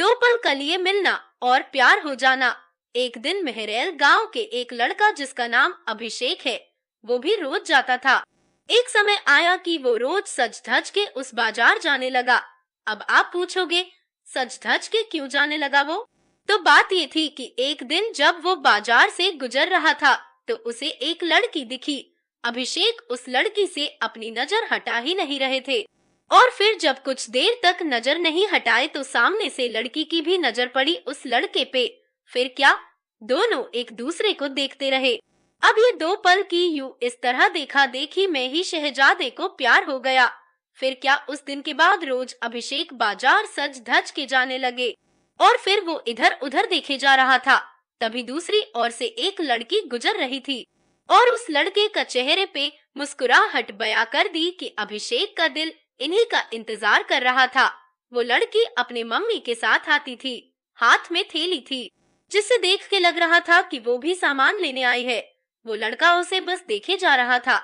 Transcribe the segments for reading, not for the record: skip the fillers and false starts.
दो पल के लिए मिलना और प्यार हो जाना। एक दिन मेहरैल गांव के एक लड़का जिसका नाम अभिषेक है, वो भी रोज जाता था। एक समय आया कि वो रोज सज धज के उस बाजार जाने लगा। अब आप पूछोगे, सज धज के क्यों जाने लगा वो? तो बात ये थी कि एक दिन जब वो बाजार से गुजर रहा था तो उसे एक लड़की दिखी। अभिषेक उस लड़की से अपनी नजर हटा ही नहीं रहे थे और फिर जब कुछ देर तक नजर नहीं हटाए तो सामने से लड़की की भी नजर पड़ी उस लड़के पे। फिर क्या, दोनों एक दूसरे को देखते रहे। अब ये दो पल की यूं इस तरह देखा देखी में ही शहजादे को प्यार हो गया। फिर क्या, उस दिन के बाद रोज अभिषेक बाजार सज धज के जाने लगे और फिर वो इधर उधर देखे जा रहा था। तभी दूसरी ओर से एक लड़की गुजर रही थी और उस लड़के का चेहरे पे मुस्कुराहट बयां कर दी कि अभिषेक का दिल इन्हीं का इंतजार कर रहा था। वो लड़की अपने मम्मी के साथ आती थी, हाथ में थैली थी, जिसे देख के लग रहा था कि वो भी सामान लेने आई है। वो लड़का उसे बस देखे जा रहा था।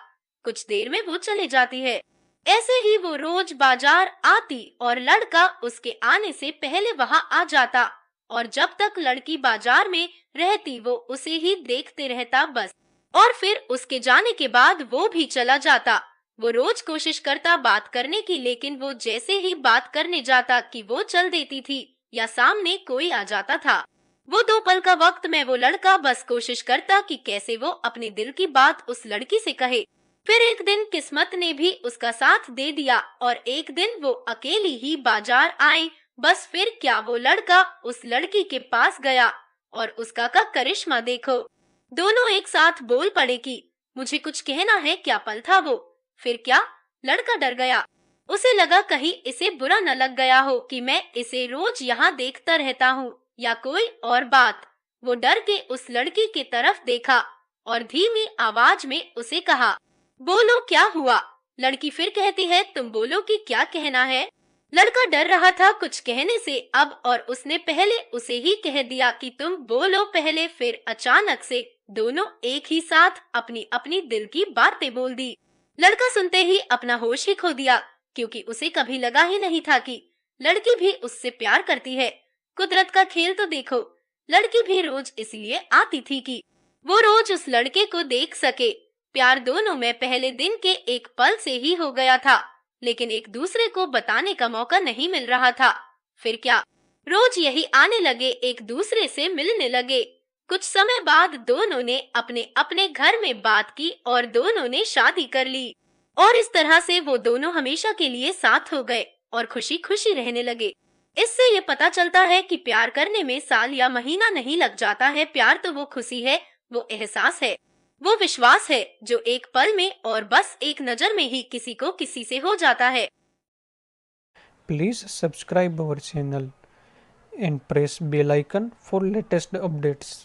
कुछ देर में वो चले जाती है। ऐसे ही वो रोज बाजार आती और लड़का उसके आने से पहले वहां आ जाता और जब तक लड़की बाजार में रहती वो उसे ही देखते रहता बस। और फिर उसके जाने के बाद वो भी चला जाता। वो रोज कोशिश करता बात करने की, लेकिन वो जैसे ही बात करने जाता कि वो चल देती थी या सामने कोई आ जाता था। वो दो पल का वक्त में वो लड़का बस कोशिश करता कि कैसे वो अपने दिल की बात उस लड़की से कहे। फिर एक दिन किस्मत ने भी उसका साथ दे दिया और एक दिन वो अकेली ही बाजार आई। बस फिर क्या, वो लड़का उस लड़की के पास गया और उसका का करिश्मा देखो। दोनों एक साथ बोल पड़े कि मुझे कुछ कहना है। क्या पल था वो। फिर क्या, लड़का डर गया। उसे लगा कहीं इसे बुरा न लग गया हो कि मैं इसे रोज यहाँ देखता रहता हूँ या कोई और बात। वो डर के उस लड़की की तरफ देखा और धीमी आवाज में उसे कहा, बोलो क्या हुआ। लड़की फिर कहती है, तुम बोलो कि क्या कहना है। लड़का डर रहा था कुछ कहने से अब और उसने पहले उसे ही कह दिया कि तुम बोलो पहले। फिर अचानक से दोनों एक ही साथ अपनी अपनी दिल की बातें बोल दी। लड़का सुनते ही अपना होश ही खो दिया, क्योंकि उसे कभी लगा ही नहीं था कि लड़की भी उससे प्यार करती है। कुदरत का खेल तो देखो, लड़की भी रोज इसलिए आती थी कि वो रोज उस लड़के को देख सके। प्यार दोनों में पहले दिन के एक पल से ही हो गया था, लेकिन एक दूसरे को बताने का मौका नहीं मिल रहा था। फिर क्या, रोज यही आने लगे, एक दूसरे से मिलने लगे। कुछ समय बाद दोनों ने अपने अपने घर में बात की और दोनों ने शादी कर ली और इस तरह से वो दोनों हमेशा के लिए साथ हो गए और खुशी खुशी रहने लगे। इससे ये पता चलता है कि प्यार करने में साल या महीना नहीं लग जाता है। प्यार तो वो खुशी है, वो एहसास है, वो विश्वास है जो एक पल में और बस एक नजर में ही किसी को किसी से हो जाता है। Please subscribe our channel and press bell icon for latest updates.